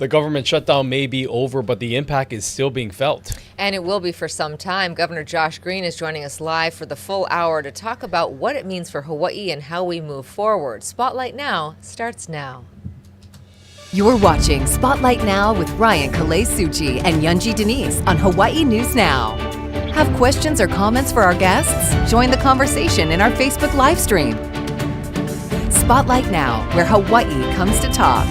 The government shutdown may be over, but the impact is still being felt. And it will be for some time. Governor Josh Green is joining us live for the full hour to talk about what it means for Hawaii and how we move forward. Spotlight Now starts now. You're watching Spotlight Now with Ryan Kalei-Suchi and Yunji Denise on Hawaii News Now. Have questions or comments for our guests? Join the conversation in our Facebook live stream. Spotlight Now, where Hawaii comes to talk.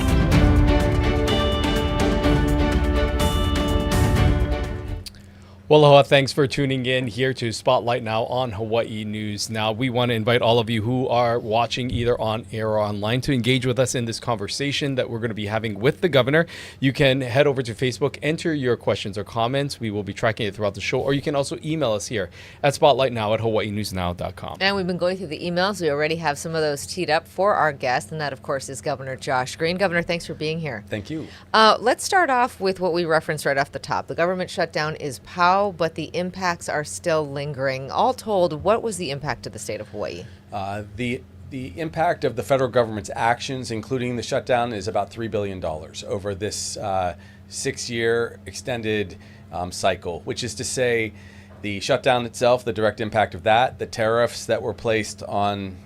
Well, aloha, thanks for tuning in here to Spotlight Now on Hawaii News Now. We want to invite all of you who are watching either on air or online to engage with us in this conversation that we're going to be having with the governor. You can head over to Facebook, enter your questions or comments. We will be tracking it throughout the show, or you can also email us here at spotlightnow@hawaiinewsnow.com. And we've been going through the emails. We already have some of those teed up for our guest, and that, of course, is Governor Josh Green. Governor, thanks for being here. Thank you. Let's start off with what we referenced right off the top. The government shutdown is pow, but the impacts are still lingering. All told, what was the impact to the state of Hawaii? The impact of the federal government's actions, including the shutdown, is about $3 billion over this 6-year extended cycle, which is to say the shutdown itself, the direct impact of that, the tariffs that were placed on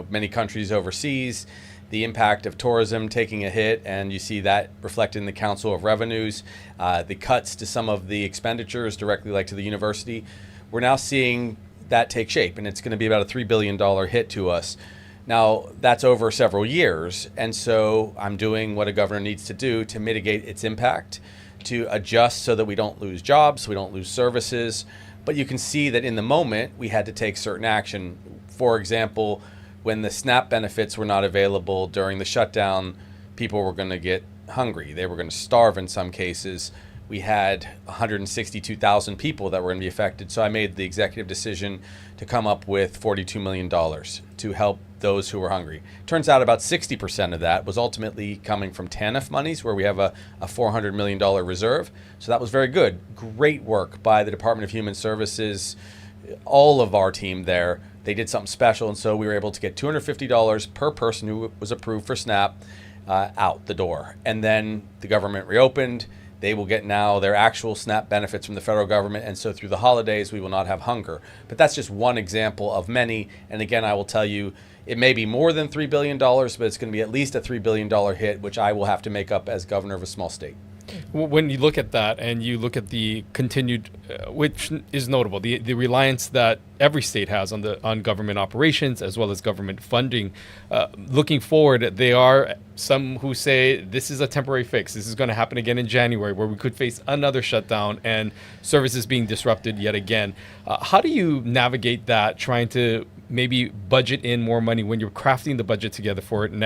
many countries overseas, the impact of tourism taking a hit, and you see that reflected in the Council of Revenues, the cuts to some of the expenditures directly like to the university. We're now seeing that take shape, and it's going to be about a $3 billion hit to us. Now, that's over several years, and so I'm doing what a governor needs to do to mitigate its impact, to adjust so that we don't lose jobs, we don't lose services. But you can see that in the moment, we had to take certain action. For example, when the SNAP benefits were not available during the shutdown, people were going to get hungry. They were going to starve in some cases. We had 162,000 people that were going to be affected. So I made the executive decision to come up with $42 million to help those who were hungry. Turns out about 60% of that was ultimately coming from TANF monies, where we have a $400 million reserve. So that was very good. Great work by the Department of Human Services, all of our team there. They did something special, and so we were able to get $250 per person who was approved for SNAP out the door. And then the government reopened. They will get now their actual SNAP benefits from the federal government, and so through the holidays we will not have hunger. But that's just one example of many. And again, I will tell you, it may be more than $3 billion, but it's going to be at least a $3 billion hit, which I will have to make up as governor of a small state. When you look at that and you look at the continued, which is notable, the reliance that every state has on government operations as well as government funding, looking forward, there are some who say this is a temporary fix. This is going to happen again in January, where we could face another shutdown and services being disrupted yet again. How do you navigate that, trying to maybe budget in more money when you're crafting the budget together for the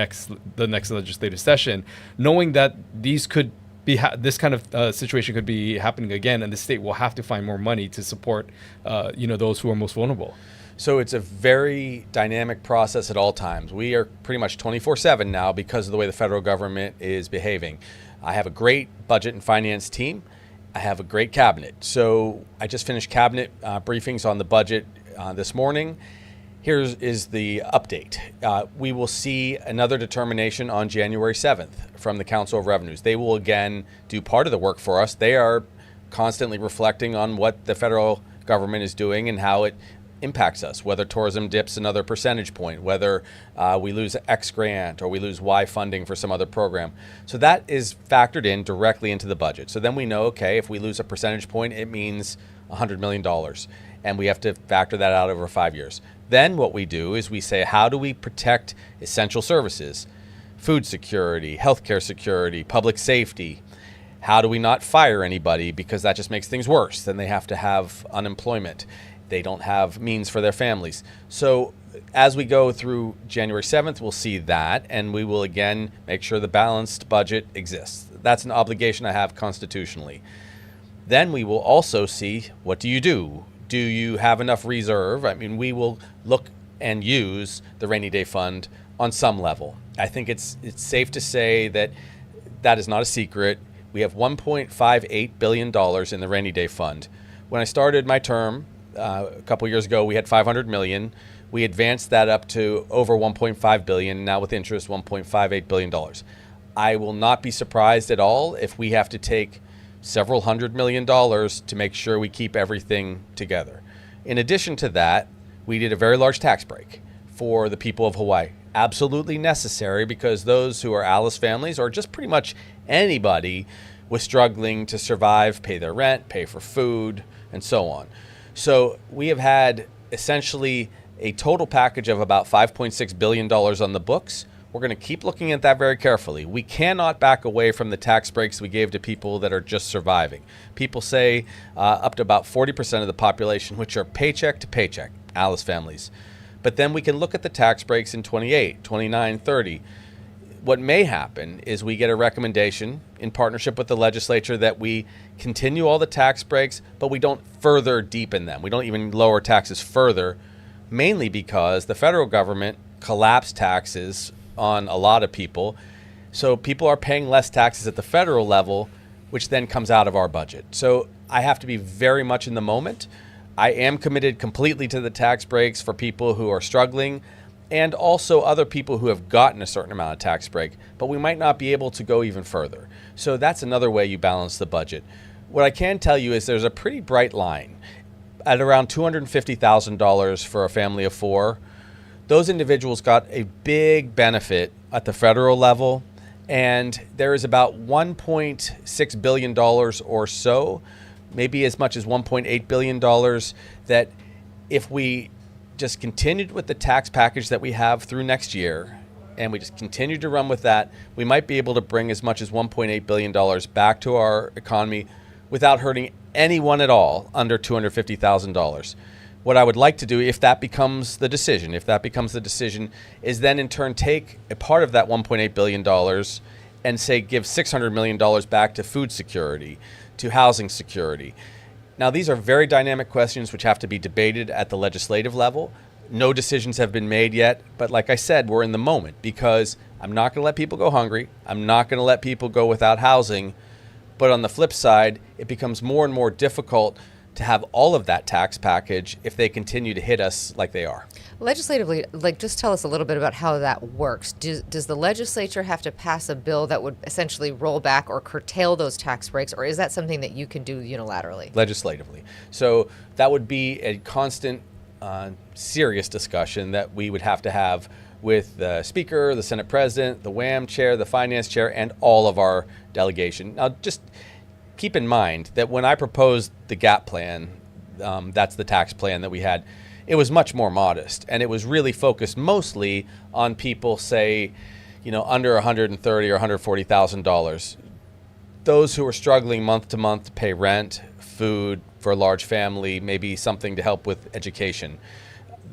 next legislative session, knowing that these could be this kind of situation could be happening again, and the state will have to find more money to support those who are most vulnerable? So it's a very dynamic process at all times. We are pretty much 24/7 now because of the way the federal government is behaving. I have a great budget and finance team. I have a great cabinet. So I just finished cabinet briefings on the budget this morning. Here is the update. We will see another determination on January 7th from the Council of Revenues. They will again do part of the work for us. They are constantly reflecting on what the federal government is doing and how it impacts us, whether tourism dips another percentage point, whether we lose X grant or we lose Y funding for some other program. So that is factored in directly into the budget. So then we know, okay, if we lose a percentage point, it means $100 million. And we have to factor that out over 5 years. Then what we do is we say, how do we protect essential services, food security, healthcare security, public safety? How do we not fire anybody, because that just makes things worse? Then they have to have unemployment. They don't have means for their families. So as we go through January 7th, we'll see that, and we will again make sure the balanced budget exists. That's an obligation I have constitutionally. Then we will also see, what do you do? Do you have enough reserve? I mean, we will look and use the rainy day fund on some level. I think it's safe to say that that is not a secret. We have $1.58 billion in the rainy day fund. When I started my term a couple years ago, we had $500 million. We advanced that up to over $1.5 billion, now with interest $1.58 billion. I will not be surprised at all if we have to take several $100 million to make sure we keep everything together. In addition to that, we did a very large tax break for the people of Hawaii. Absolutely necessary, because those who are Alice families, or just pretty much anybody, was struggling to survive, pay their rent, pay for food, and so on. So we have had essentially a total package of about $5.6 billion on the books. We're going to keep looking at that very carefully. We cannot back away from the tax breaks we gave to people that are just surviving. People say up to about 40% of the population, which are paycheck to paycheck, Alice families. But then we can look at the tax breaks in 28, 29, 30. What may happen is we get a recommendation in partnership with the legislature that we continue all the tax breaks, but we don't further deepen them. We don't even lower taxes further, mainly because the federal government collapsed taxes on a lot of people. So people are paying less taxes at the federal level, which then comes out of our budget. So I have to be very much in the moment. I am committed completely to the tax breaks for people who are struggling, and also other people who have gotten a certain amount of tax break, but we might not be able to go even further. So that's another way you balance the budget. What I can tell you is there's a pretty bright line at around $250,000 for a family of four. Those individuals got a big benefit at the federal level, and there is about $1.6 billion or so, maybe as much as $1.8 billion, that if we just continued with the tax package that we have through next year, and we just continue to run with that, we might be able to bring as much as $1.8 billion back to our economy without hurting anyone at all under $250,000. What I would like to do, if that becomes the decision, is then in turn take a part of that $1.8 billion and say give $600 million back to food security, to housing security. Now, these are very dynamic questions which have to be debated at the legislative level. No decisions have been made yet, but like I said, we're in the moment, because I'm not going to let people go hungry. I'm not going to let people go without housing. But on the flip side, it becomes more and more difficult to have all of that tax package if they continue to hit us like they are. Legislatively, just tell us a little bit about how that works. Does the legislature have to pass a bill that would essentially roll back or curtail those tax breaks, or is that something that you can do unilaterally? Legislatively. So that would be a constant, serious discussion that we would have to have with the Speaker, the Senate President, the WAM Chair, the Finance Chair, and all of our delegation. Now, just keep in mind that when I proposed the GAP plan, that's the tax plan that we had, it was much more modest, and it was really focused mostly on people, say, under $130,000 or $140,000. Those who are struggling month to month to pay rent, food for a large family, maybe something to help with education.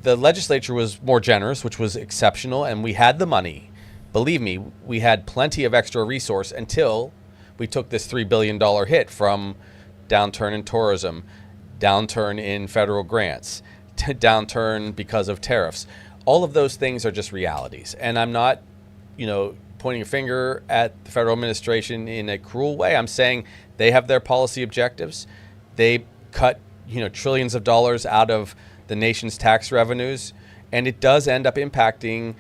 The legislature was more generous, which was exceptional, and we had the money. Believe me, we had plenty of extra resource until we took this $3 billion hit from downturn in tourism, downturn in federal grants, downturn because of tariffs. All of those things are just realities. And I'm not, pointing a finger at the federal administration in a cruel way. I'm saying they have their policy objectives. They cut, trillions of dollars out of the nation's tax revenues, and it does end up impacting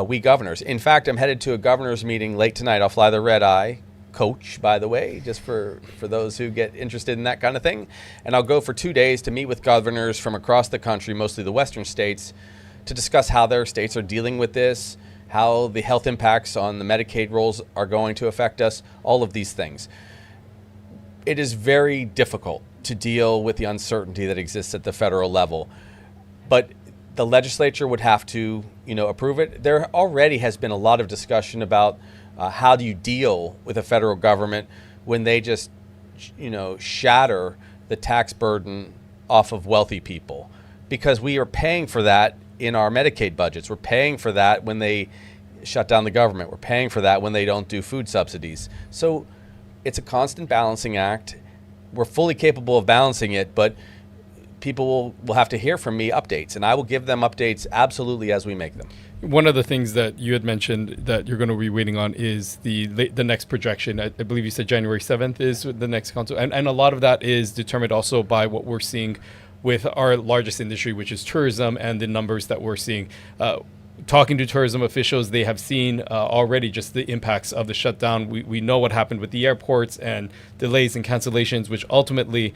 we governors. In fact, I'm headed to a governor's meeting late tonight. I'll fly the red eye coach, by the way, just for those who get interested in that kind of thing. And I'll go for 2 days to meet with governors from across the country, mostly the western states, to discuss how their states are dealing with this, how the health impacts on the Medicaid rolls are going to affect us, all of these things. It is very difficult to deal with the uncertainty that exists at the federal level, but the legislature would have to, approve it. There already has been a lot of discussion about how do you deal with a federal government when they just, shatter the tax burden off of wealthy people? Because we are paying for that in our Medicaid budgets. We're paying for that when they shut down the government. We're paying for that when they don't do food subsidies. So it's a constant balancing act. We're fully capable of balancing it, but people will have to hear from me updates, and I will give them updates absolutely as we make them. One of the things that you had mentioned that you're going to be waiting on is the next projection. I believe you said January 7th is the next council. And a lot of that is determined also by what we're seeing with our largest industry, which is tourism, and the numbers that we're seeing. talking to tourism officials, they have seen already just the impacts of the shutdown. We know what happened with the airports and delays and cancellations, which ultimately,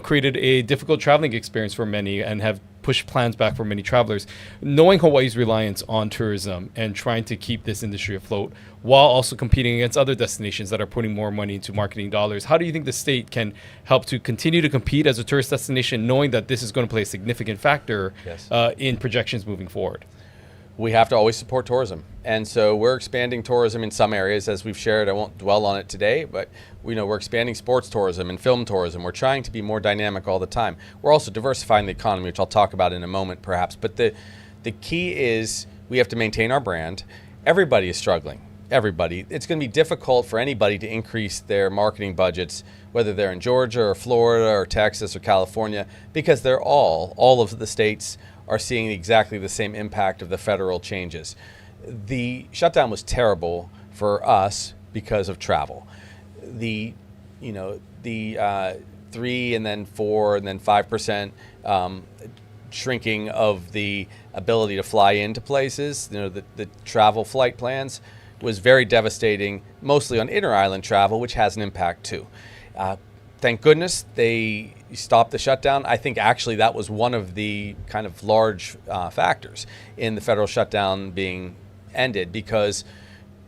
created a difficult traveling experience for many and have pushed plans back for many travelers. Knowing Hawaii's reliance on tourism and trying to keep this industry afloat while also competing against other destinations that are putting more money into marketing dollars, how do you think the state can help to continue to compete as a tourist destination, knowing that this is going to play a significant factor in projections moving forward? We have to always support tourism. And so we're expanding tourism in some areas, as we've shared. I won't dwell on it today, but we're expanding sports tourism and film tourism. We're trying to be more dynamic all the time. We're also diversifying the economy, which I'll talk about in a moment perhaps. But the key is we have to maintain our brand. Everybody is struggling. Everybody. It's going to be difficult for anybody to increase their marketing budgets, whether they're in Georgia or Florida or Texas or California, because they're all of the states are seeing exactly the same impact of the federal changes. The shutdown was terrible for us because of travel. The 3 and then 4 and then 5% shrinking of the ability to fly into places, the travel flight plans was very devastating, mostly on inter-island travel, which has an impact too. Thank goodness they stopped the shutdown. I think actually that was one of the kind of large factors in the federal shutdown being ended, because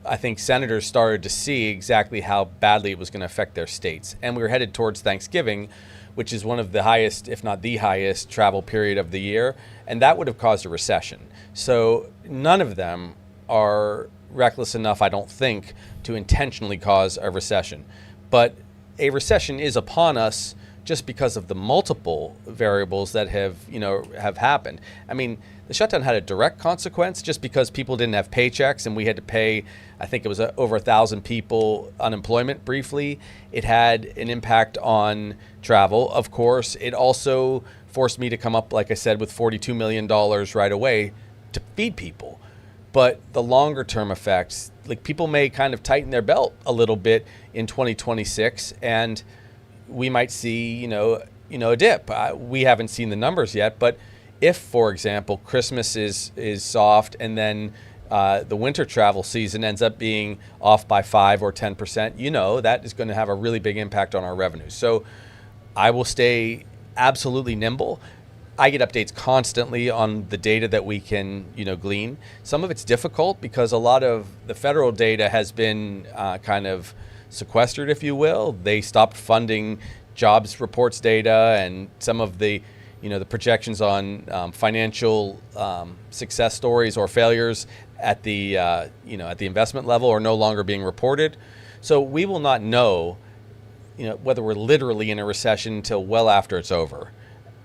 I think senators started to see exactly how badly it was going to affect their states. And we were headed towards Thanksgiving, which is one of the highest, if not the highest, travel period of the year. And that would have caused a recession. So none of them are reckless enough, I don't think, to intentionally cause a recession. But a recession is upon us just because of the multiple variables that have happened. I mean, the shutdown had a direct consequence just because people didn't have paychecks and we had to pay, I think it was over 1,000 people unemployment briefly. It had an impact on travel, of course. It also forced me to come up, like I said, with $42 million right away to feed people. But the longer term effects, like people may kind of tighten their belt a little bit in 2026, and we might see, a dip. We haven't seen the numbers yet, but if, for example, Christmas is soft and then the winter travel season ends up being off by 5 or 10%, that is going to have a really big impact on our revenues. So I will stay absolutely nimble. I get updates constantly on the data that we can, glean. Some of it's difficult because a lot of the federal data has been kind of sequestered, if you will. They stopped funding jobs reports data, and some of the, the projections on financial success stories or failures at the, at the investment level are no longer being reported. So we will not know, whether we're literally in a recession until well after it's over.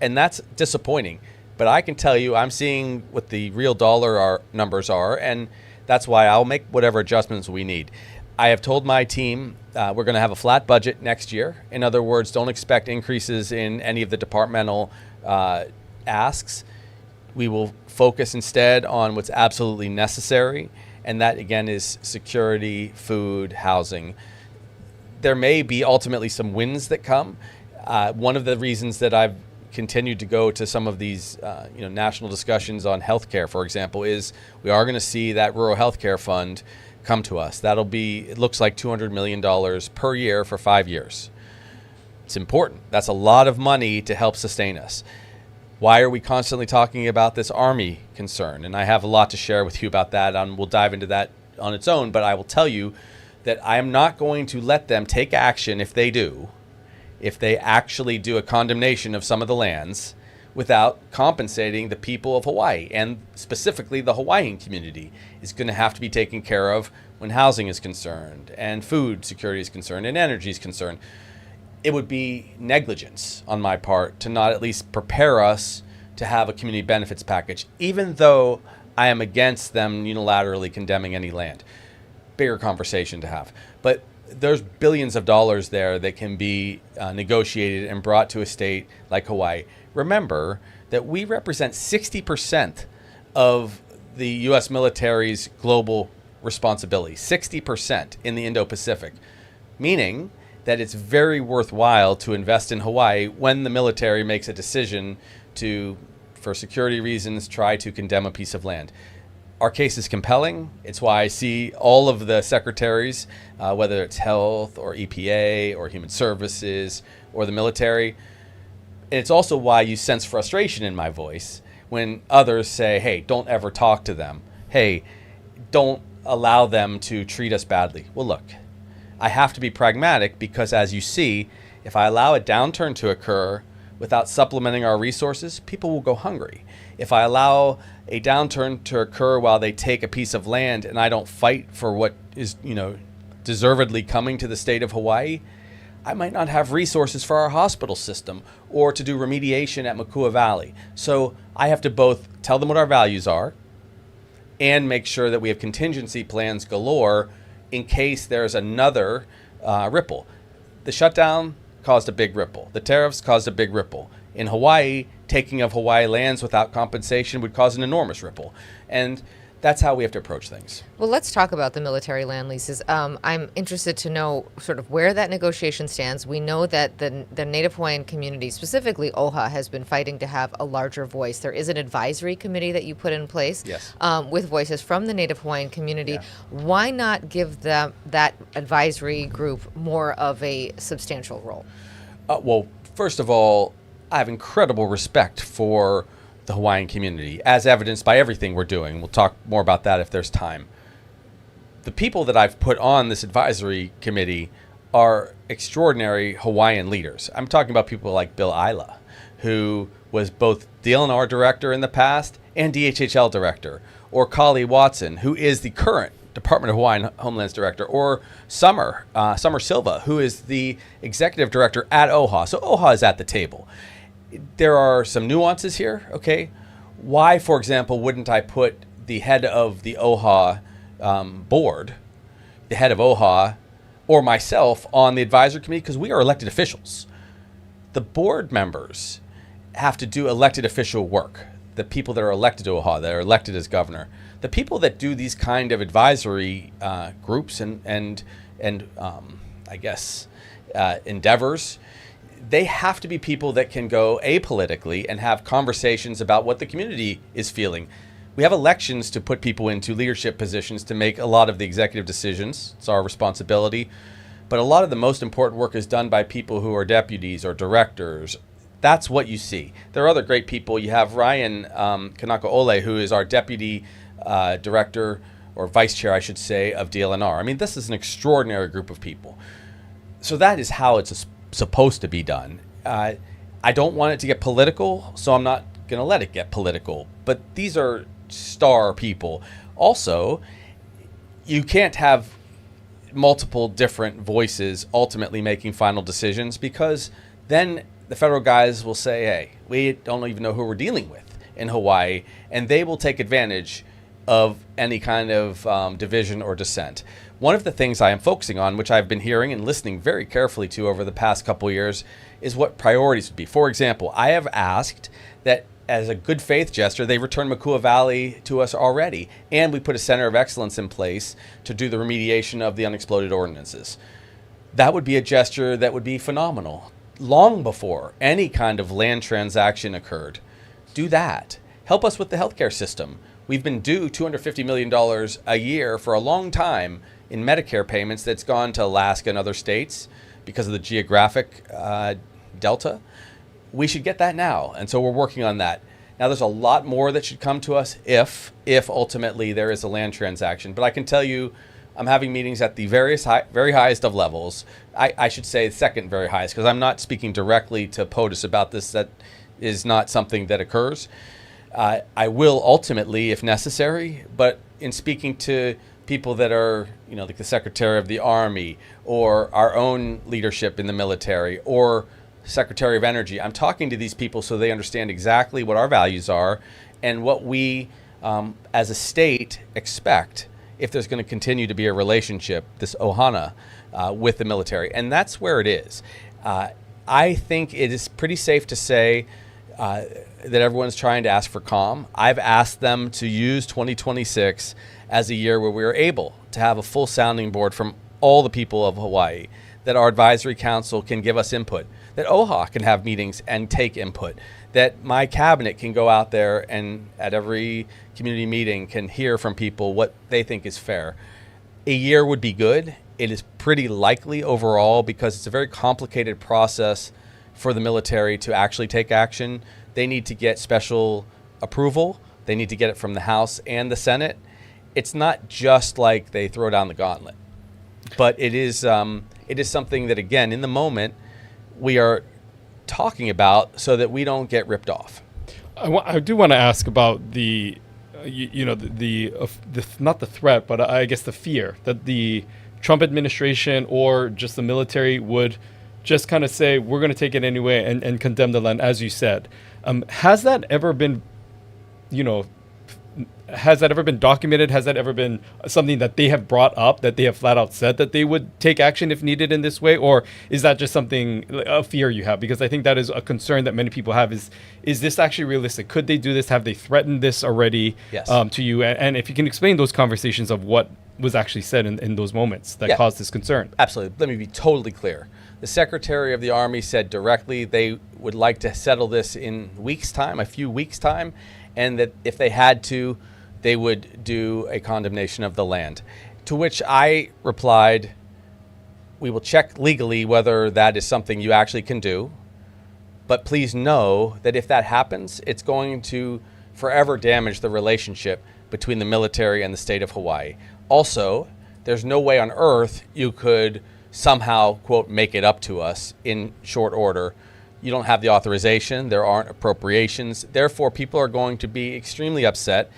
And that's disappointing. But I can tell you, I'm seeing what the real dollar numbers are, and that's why I'll make whatever adjustments we need. I have told my team we're going to have a flat budget next year. In other words, don't expect increases in any of the departmental asks. We will focus instead on what's absolutely necessary, and that, again, is security, food, housing. There may be ultimately some wins that come. One of the reasons that I've continued to go to some of these national discussions on healthcare, for example, is we are going to see that rural healthcare fund come to us. That'll be, it looks like $200 million per year for 5 years. It's important. That's a lot of money to help sustain us. Why are we constantly talking about this Army concern? And I have a lot to share with you about that, and we'll dive into that on its own, but I will tell you that I am not going to let them take action if they actually do a condemnation of some of the lands without compensating the people of Hawaii, and specifically the Hawaiian community is going to have to be taken care of when housing is concerned and food security is concerned and energy is concerned. It would be negligence on my part to not at least prepare us to have a community benefits package, even though I am against them unilaterally condemning any land. Bigger conversation to have. But there's billions of dollars there that can be negotiated and brought to a state like Hawaii. Remember that we represent 60% of the U.S. military's global responsibility, 60% in the Indo-Pacific, meaning that it's very worthwhile to invest in Hawaii when the military makes a decision to, for security reasons, try to condemn a piece of land. our case is compelling. It's why I see all of the secretaries, whether it's health or EPA or human services or the military. And it's also why you sense frustration in my voice when others say, hey, don't ever talk to them. Hey, don't allow them to treat us badly. Well, look, I have to be pragmatic because, as you see, if I allow a downturn to occur without supplementing our resources, people will go hungry. If I allow a downturn to occur while they take a piece of land and I don't fight for what is, deservedly coming to the state of Hawaii, I might not have resources for our hospital system or to do remediation at Makua Valley. So I have to both tell them what our values are and make sure that we have contingency plans galore in case there's another ripple. The shutdown caused a big ripple. The tariffs caused a big ripple. In Hawaii, taking of Hawaii lands without compensation would cause an enormous ripple. And that's how we have to approach things. Well, let's talk about the military land leases. I'm interested to know sort of where that negotiation stands. We know that the Native Hawaiian community, specifically OHA, has been fighting to have a larger voice. There is an advisory committee that you put in place, yes, with voices from the Native Hawaiian community. Yeah. Why not give them that advisory group more of a substantial role? Well, first of all, I have incredible respect for the Hawaiian community, as evidenced by everything we're doing. We'll talk more about that if there's time. The people that I've put on this advisory committee are extraordinary Hawaiian leaders. I'm talking about people like Bill Ila, who was both DLNR director in the past and DHHL director, or Kali Watson, who is the current Department of Hawaiian Homelands director, or Summer Silva, who is the executive director at OHA. So OHA is at the table. There are some nuances here, okay? Why, for example, wouldn't I put the head of the OHA board, the head of OHA, or myself on the advisory committee? Because we are elected officials. The board members have to do elected official work. The people that are elected to OHA, that are elected as governor. The people that do these kind of advisory groups and I guess endeavors, they have to be people that can go apolitically and have conversations about what the community is feeling. We have elections to put people into leadership positions to make a lot of the executive decisions. It's our responsibility. But a lot of the most important work is done by people who are deputies or directors. That's what you see. There are other great people. You have Ryan Kanaka-Ole, who is our deputy director, or vice chair, I should say, of DLNR. I mean, this is an extraordinary group of people. So that is how it's supposed to be done. I don't want it to get political, so I'm not going to let it get political. But these are star people. Also, you can't have multiple different voices ultimately making final decisions, because then the federal guys will say, hey, we don't even know who we're dealing with in Hawaii, and they will take advantage of any kind of division or dissent. One of the things I am focusing on, which I've been hearing and listening very carefully to over the past couple of years, is what priorities would be. For example, I have asked that as a good faith gesture, they return Makua Valley to us already, and we put a center of excellence in place to do the remediation of the unexploded ordinances. That would be a gesture that would be phenomenal. Long before any kind of land transaction occurred, do that. Help us with the healthcare system. We've been due $250 million a year for a long time in Medicare payments that's gone to Alaska and other states because of the geographic delta. We should get that now, and so we're working on that. Now, there's a lot more that should come to us if ultimately there is a land transaction. But I can tell you, I'm having meetings at the very highest of levels. I should say second very highest, because I'm not speaking directly to POTUS about this. That is not something that occurs. I will ultimately, if necessary, but in speaking to people that are, like the Secretary of the Army or our own leadership in the military or Secretary of Energy, I'm talking to these people so they understand exactly what our values are and what we, as a state, expect if there's going to continue to be a relationship, this ohana, with the military. And that's where it is. I think it is pretty safe to say that everyone's trying to ask for calm. I've asked them to use 2026 as a year where we are able to have a full sounding board from all the people of Hawaii, that our advisory council can give us input, that OHA can have meetings and take input, that my cabinet can go out there and at every community meeting can hear from people what they think is fair. A year would be good. It is pretty likely overall because it's a very complicated process for the military to actually take action. They need to get special approval. They need to get it from the House and the Senate. It's not just like they throw down the gauntlet, but it is something that, again, in the moment, we are talking about so that we don't get ripped off. I do want to ask about the not the threat, but I guess the fear that the Trump administration or just the military would just kind of say, we're going to take it anyway and condemn the land, as you said. Has that ever been, has that ever been documented? Has that ever been something that they have brought up, that they have flat out said that they would take action if needed in this way? Or is that just something, a fear you have? Because I think that is a concern that many people have is this actually realistic? Could they do this? Have they threatened this already? Yes. To you? And if you can explain those conversations of what was actually said in those moments that caused this concern. Absolutely. Let me be totally clear. The Secretary of the Army said directly they would like to settle this in a few weeks' time, and that if they had to, they would do a condemnation of the land. To which I replied, we will check legally whether that is something you actually can do, but please know that if that happens, it's going to forever damage the relationship between the military and the state of Hawaii. Also, there's no way on earth you could somehow, quote, make it up to us in short order. You don't have the authorization. There aren't appropriations. Therefore, people are going to be extremely upset,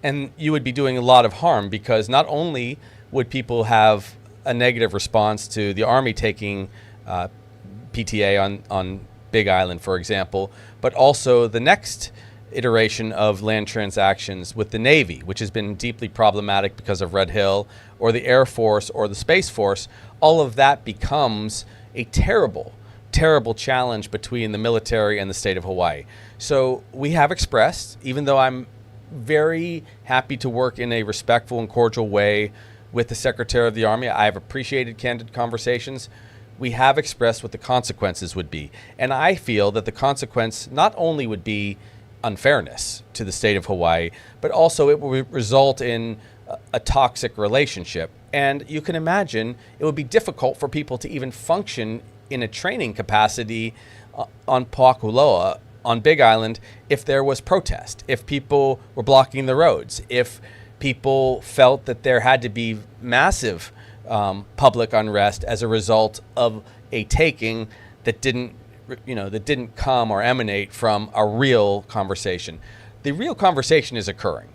and you would be doing a lot of harm because not only would people have a negative response to the Army taking PTA on Big Island, for example, but also the next iteration of land transactions with the Navy, which has been deeply problematic because of Red Hill, or the Air Force or the Space Force. All of that becomes a terrible, terrible challenge between the military and the state of Hawaii. So we have expressed, even though I'm very happy to work in a respectful and cordial way with the Secretary of the Army, I have appreciated candid conversations. We have expressed what the consequences would be. And I feel that the consequence not only would be unfairness to the state of Hawaii, but also it will result in a toxic relationship. And you can imagine it would be difficult for people to even function in a training capacity on Pakuloa, on Big Island, if there was protest, if people were blocking the roads, if people felt that there had to be massive public unrest as a result of a taking that didn't come or emanate from a real conversation. The real conversation is occurring.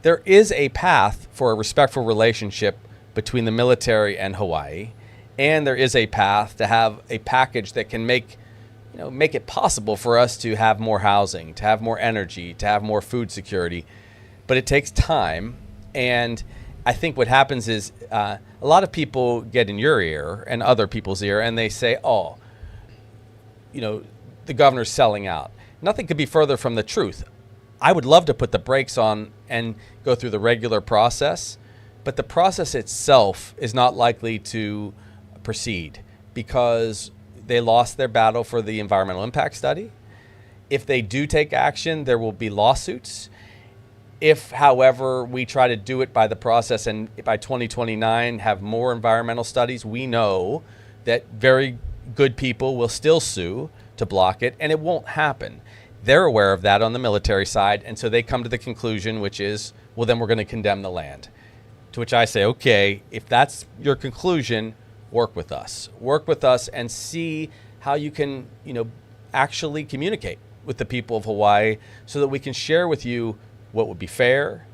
There is a path for a respectful relationship between the military and Hawaii, and there is a path to have a package that can make it possible for us to have more housing, to have more energy, to have more food security. But it takes time, and I think what happens is a lot of people get in your ear and other people's ear, and they say, the governor's selling out. Nothing could be further from the truth. I would love to put the brakes on and go through the regular process, but the process itself is not likely to proceed because they lost their battle for the environmental impact study. If they do take action, there will be lawsuits. If, however, we try to do it by the process and by 2029 have more environmental studies, we know that very good people will still sue to block it, and it won't happen. They're aware of that on the military side, and so they come to the conclusion, which is, well, then we're going to condemn the land. To which I say, okay, if that's your conclusion, work with us. Work with us and see how you can, actually communicate with the people of Hawaii so that we can share with you what would be fair.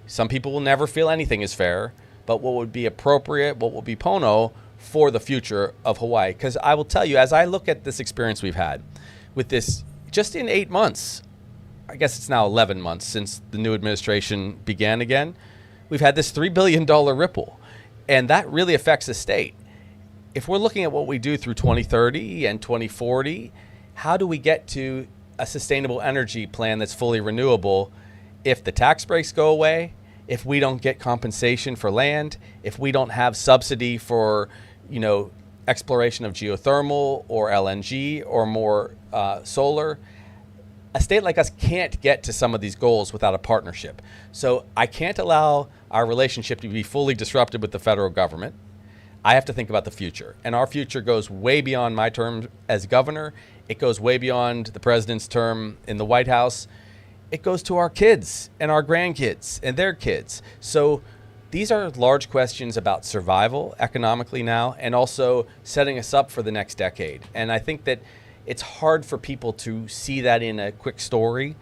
Some people will never feel anything is fair, but what would be appropriate, what will be pono for the future of Hawaii. Because I will tell you, as I look at this experience we've had with this, just in 8 months, I guess it's now 11 months since the new administration began again, we've had this $3 billion ripple. And that really affects the state. If we're looking at what we do through 2030 and 2040, how do we get to a sustainable energy plan that's fully renewable if the tax breaks go away, if we don't get compensation for land, if we don't have subsidy for, exploration of geothermal or LNG or more solar, a state like us can't get to some of these goals without a partnership. So I can't allow our relationship to be fully disrupted with the federal government. I have to think about the future. And our future goes way beyond my term as governor. It goes way beyond the president's term in the White House. It goes to our kids and our grandkids and their kids. So these are large questions about survival economically now, and also setting us up for the next decade. And I think that it's hard for people to see that in a quick story,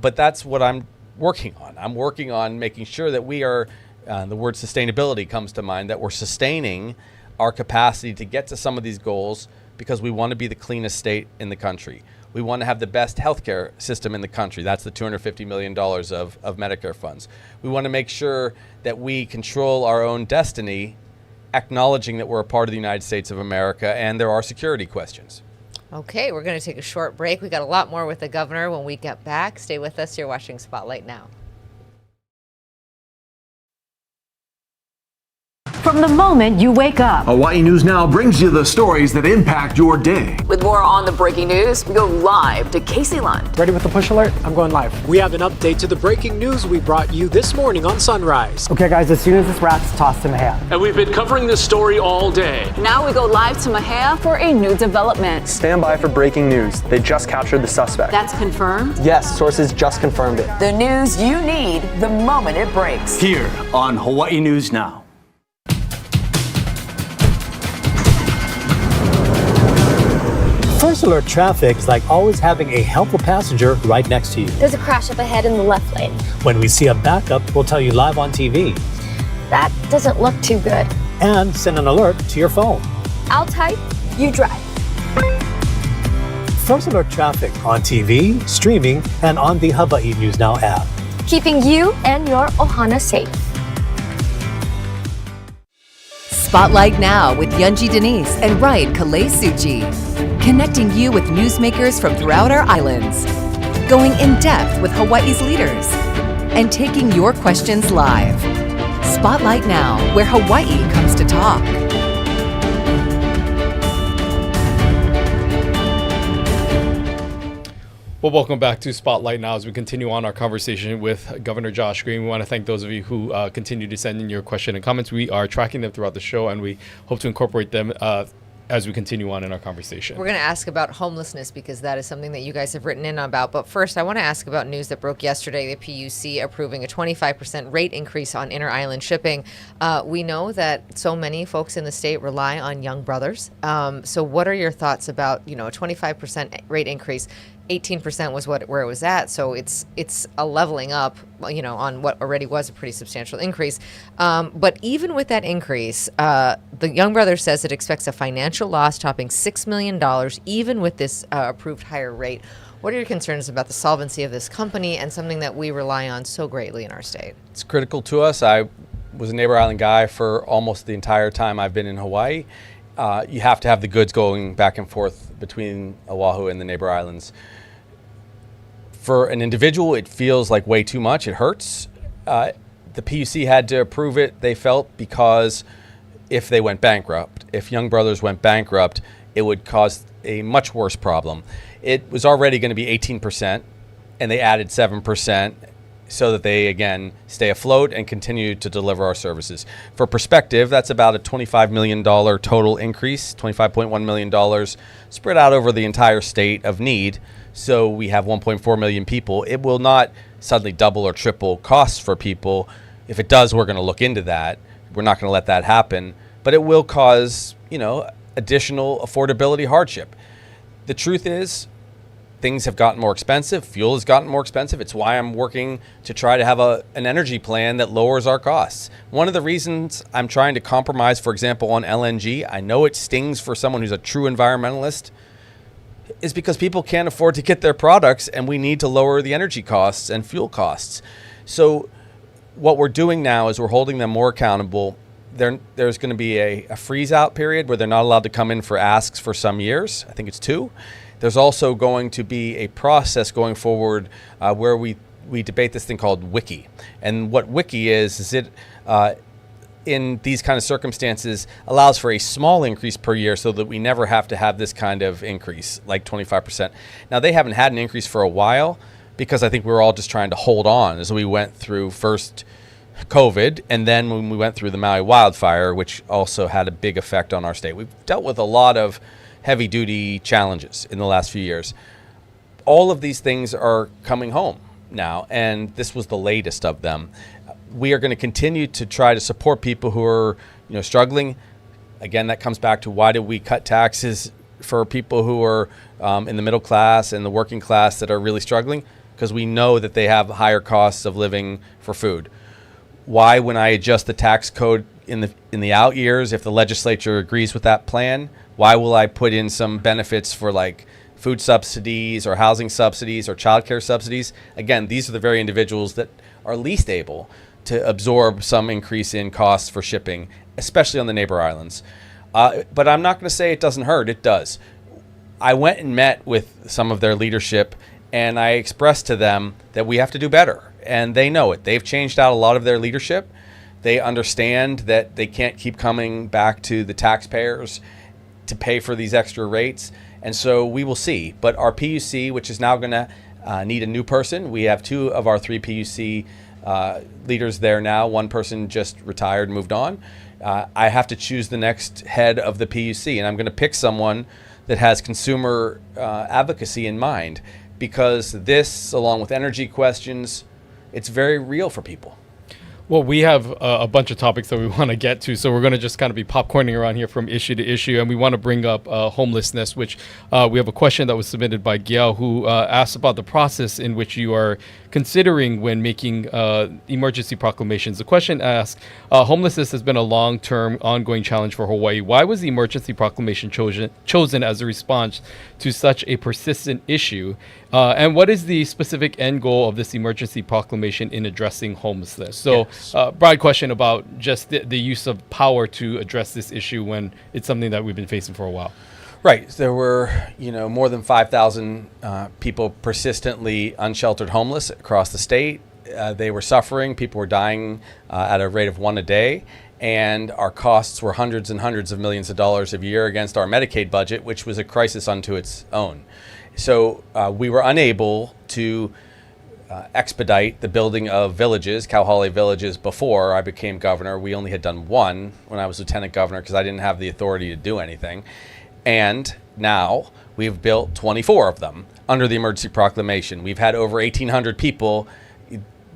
but that's what I'm working on. I'm working on making sure that we are, the word sustainability comes to mind, that we're sustaining our capacity to get to some of these goals, because we want to be the cleanest state in the country. We want to have the best healthcare system in the country. That's the $250 million of Medicare funds. We want to make sure that we control our own destiny, acknowledging that we're a part of the United States of America, and there are security questions. Okay, we're going to take a short break. We got a lot more with the governor when we get back. Stay with us. You're watching Spotlight Now. From the moment you wake up. Hawaii News Now brings you the stories that impact your day. With more on the breaking news, we go live to Casey Lund. Ready with the push alert? I'm going live. We have an update to the breaking news we brought you this morning on Sunrise. Okay, guys, as soon as this wraps, toss to Mahia. And we've been covering this story all day. Now we go live to Mahia for a new development. Stand by for breaking news. They just captured the suspect. That's confirmed? Yes, sources just confirmed it. The news you need the moment it breaks. Here on Hawaii News Now. First alert traffic is like always having a helpful passenger right next to you. There's a crash up ahead in the left lane. When we see a backup, we'll tell you live on TV. That doesn't look too good. And send an alert to your phone. I'll type, you drive. First alert traffic on TV, streaming, and on the Hawaii News Now app. Keeping you and your ohana safe. Spotlight Now with Yunji Denise and Ryan Kalei Suchi. Connecting you with newsmakers from throughout our islands. Going in depth with Hawaii's leaders. And taking your questions live. Spotlight Now, where Hawaii comes to talk. Well, welcome back to Spotlight Now as we continue on our conversation with Governor Josh Green. We want to thank those of you who continue to send in your question and comments. We are tracking them throughout the show, and we hope to incorporate them as we continue on in our conversation. We're going to ask about homelessness because that is something that you guys have written in about. But first, I want to ask about news that broke yesterday, the PUC approving a 25% rate increase on inter-island shipping. We know that so many folks in the state rely on young brothers. So what are your thoughts about, a 25% rate increase? 18% was where it was at, so it's a leveling up, on what already was a pretty substantial increase. But even with that increase, the Young Brothers says it expects a financial loss topping $6 million, even with this approved higher rate. What are your concerns about the solvency of this company and something that we rely on so greatly in our state? It's critical to us. I was a neighbor island guy for almost the entire time I've been in Hawaii. You have to have the goods going back and forth between Oahu and the neighbor islands. For an individual, it feels like way too much. It hurts. The PUC had to approve it, they felt, because if they went bankrupt, if Young Brothers went bankrupt, it would cause a much worse problem. It was already going to be 18%, and they added 7% so that they, again, stay afloat and continue to deliver our services. For perspective, that's about a $25 million total increase, $25.1 million spread out over the entire state of need. So we have 1.4 million people. It will not suddenly double or triple costs for people. If it does, we're going to look into that. We're not going to let that happen. But it will cause, additional affordability hardship. The truth is, things have gotten more expensive. Fuel has gotten more expensive. It's why I'm working to try to have an energy plan that lowers our costs. One of the reasons I'm trying to compromise, for example, on LNG, I know it stings for someone who's a true environmentalist, is because people can't afford to get their products, and we need to lower the energy costs and fuel costs. So what we're doing now is we're holding them more accountable. There's going to be a freeze-out period where they're not allowed to come in for asks for some years. I think it's 2. There's also going to be a process going forward where we debate this thing called WICI. And what WICI is it in these kind of circumstances allows for a small increase per year so that we never have to have this kind of increase, like 25%. Now, they haven't had an increase for a while because I think we were all just trying to hold on as we went through first COVID and then when we went through the Maui wildfire, which also had a big effect on our state. We've dealt with a lot of heavy-duty challenges in the last few years. All of these things are coming home now, and this was the latest of them. We are going to continue to try to support people who are, struggling. Again, that comes back to why do we cut taxes for people who are in the middle class and the working class that are really struggling? Because we know that they have higher costs of living for food. Why, when I adjust the tax code in the out years, if the legislature agrees with that plan, why will I put in some benefits for like food subsidies or housing subsidies or childcare subsidies? Again, these are the very individuals that are least able to absorb some increase in costs for shipping, especially on the neighbor islands. But I'm not going to say it doesn't hurt. It does. I went and met with some of their leadership, and I expressed to them that we have to do better. And they know it. They've changed out a lot of their leadership. They understand that they can't keep coming back to the taxpayers to pay for these extra rates. And so we will see. But our PUC, which is now going to need a new person, we have 2 of our 3 PUC leaders there now. One person just retired and moved on. I have to choose the next head of the PUC, and I'm going to pick someone that has consumer advocacy in mind, because this, along with energy questions, it's very real for people. Well, we have a bunch of topics that we want to get to, so we're going to just kind of be popcorning around here from issue to issue, and we want to bring up homelessness, which we have a question that was submitted by Gail, who asked about the process in which you are considering when making emergency proclamations. The question asks, homelessness has been a long-term ongoing challenge for Hawaii. Why was the emergency proclamation chosen as a response to such a persistent issue? And what is the specific end goal of this emergency proclamation in addressing homelessness? So, broad question about just the use of power to address this issue when it's something that we've been facing for a while. Right. There were, more than 5,000 people persistently unsheltered homeless across the state. They were suffering. People were dying at a rate of 1 a day. And our costs were hundreds and hundreds of millions of dollars a year against our Medicaid budget, which was a crisis unto its own. So we were unable to expedite the building of villages, Kauhale villages, before I became governor. We only had done 1 when I was lieutenant governor because I didn't have the authority to do anything. And now we've built 24 of them under the emergency proclamation. We've had over 1,800 people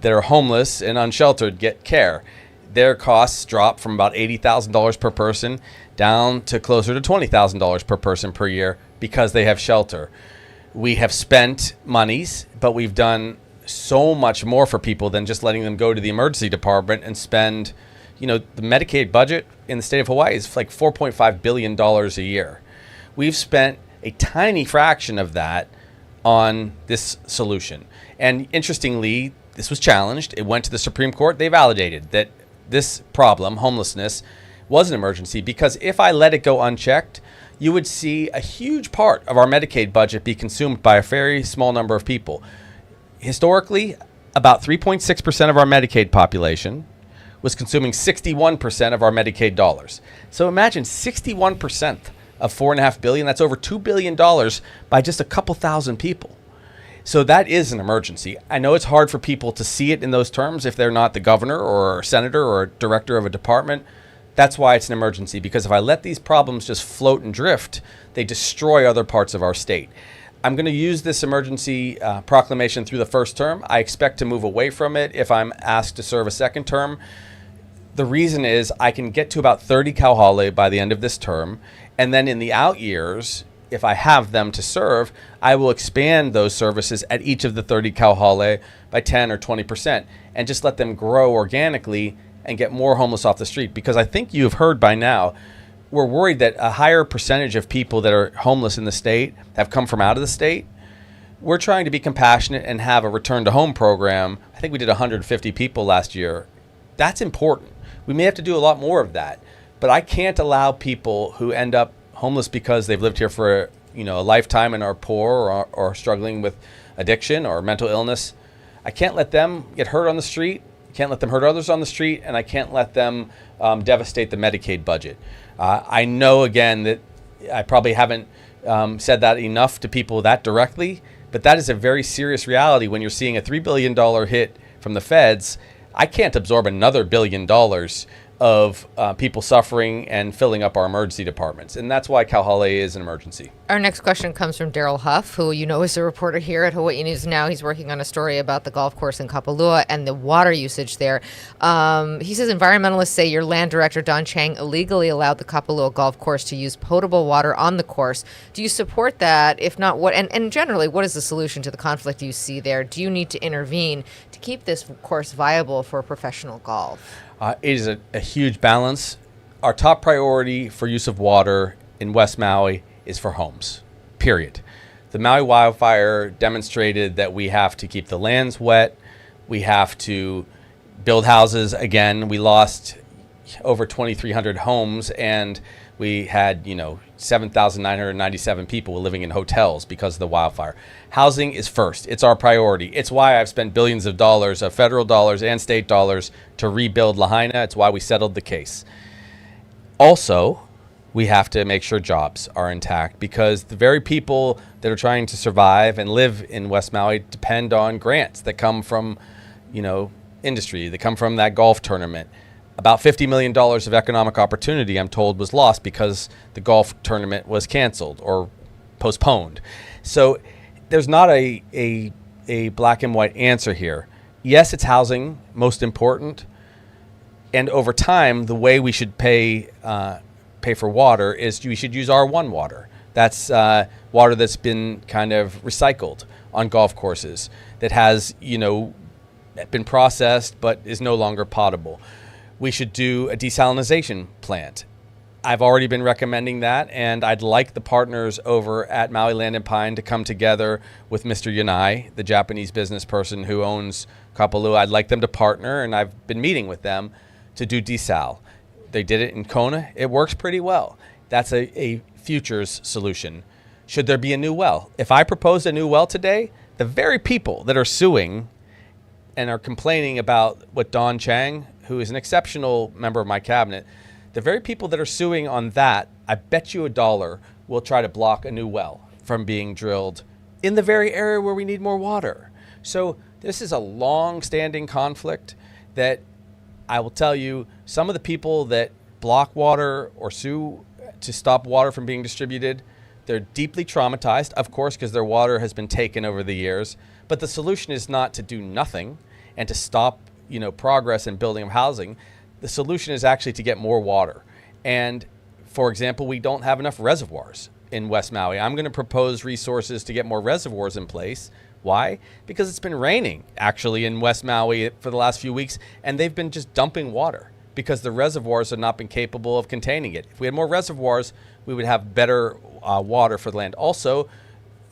that are homeless and unsheltered get care. Their costs drop from about $80,000 per person down to closer to $20,000 per person per year because they have shelter. We have spent monies, but we've done so much more for people than just letting them go to the emergency department and spend, the Medicaid budget in the state of Hawaii is like $4.5 billion a year. We've spent a tiny fraction of that on this solution. And interestingly, this was challenged. It went to the Supreme Court. They validated that this problem, homelessness, was an emergency because if I let it go unchecked, you would see a huge part of our Medicaid budget be consumed by a very small number of people. Historically, about 3.6% of our Medicaid population was consuming 61% of our Medicaid dollars. So imagine 61% of $4.5 billion. That's over $2 billion by just a couple thousand people. So that is an emergency. I know it's hard for people to see it in those terms if they're not the governor or a senator or a director of a department. That's why it's an emergency, because if I let these problems just float and drift, they destroy other parts of our state. I'm going to use this emergency proclamation through the first term. I expect to move away from it if I'm asked to serve a second term. The reason is I can get to about 30 kauhale by the end of this term, and then in the out years, if I have them to serve, I will expand those services at each of the 30 kauhale by 10 or 20% and just let them grow organically and get more homeless off the street. Because I think you've heard by now, we're worried that a higher percentage of people that are homeless in the state have come from out of the state. We're trying to be compassionate and have a return to home program. I think we did 150 people last year. That's important. We may have to do a lot more of that, but I can't allow people who end up homeless because they've lived here for a lifetime and are poor or struggling with addiction or mental illness. I can't let them get hurt on the street, can't let them hurt others on the street, and I can't let them devastate the Medicaid budget. I know, again, that I probably haven't said that enough to people that directly, but that is a very serious reality when you're seeing a $3 billion hit from the feds. I can't absorb another $1 billion of people suffering and filling up our emergency departments. And that's why Kauhale is an emergency. Our next question comes from Daryl Huff, who you know is a reporter here at Hawaii News Now. He's working on a story about the golf course in Kapalua and the water usage there. He says environmentalists say your land director, Don Chang, illegally allowed the Kapalua golf course to use potable water on the course. Do you support that? If not, what? And generally, what is the solution to the conflict you see there? Do you need to intervene to keep this course viable for professional golf? It is a huge balance. Our top priority for use of water in West Maui is for homes, period. The Maui wildfire demonstrated that we have to keep the lands wet. We have to build houses again. We lost over 2,300 homes, and we had, 7,997 people living in hotels because of the wildfire. Housing is first. It's our priority. It's why I've spent billions of dollars, of federal dollars and state dollars, to rebuild Lahaina. It's why we settled the case. Also, we have to make sure jobs are intact, because the very people that are trying to survive and live in West Maui depend on grants that come from, industry, that come from that golf tournament. About $50 million of economic opportunity, I'm told, was lost because the golf tournament was canceled or postponed. So there's not a black and white answer here. Yes, it's housing, most important. And over time, the way we should pay for water is we should use R1 water. That's water that's been kind of recycled on golf courses, that has, been processed but is no longer potable. We should do a desalination plant. I've already been recommending that, and I'd like the partners over at Maui Land and Pine to come together with Mr. Yanai, the Japanese business person who owns Kapalua. I'd like them to partner, and I've been meeting with them to do desal. They did it in Kona. It works pretty well. That's a futures solution. Should there be a new well? If I proposed a new well today, the very people that are suing and are complaining about what Don Chang, who is an exceptional member of my cabinet, the very people that are suing on that, I bet you $1 will try to block a new well from being drilled in the very area where we need more water. So this is a long-standing conflict that I will tell you, some of the people that block water or sue to stop water from being distributed, they're deeply traumatized, of course, because their water has been taken over the years. But the solution is not to do nothing and to stop progress in building of housing. The solution is actually to get more water. And for example, we don't have enough reservoirs in West Maui. I'm going to propose resources to get more reservoirs in place. Why? Because it's been raining actually in West Maui for the last few weeks, and they've been just dumping water because the reservoirs have not been capable of containing it. If we had more reservoirs, we would have better water for the land. Also,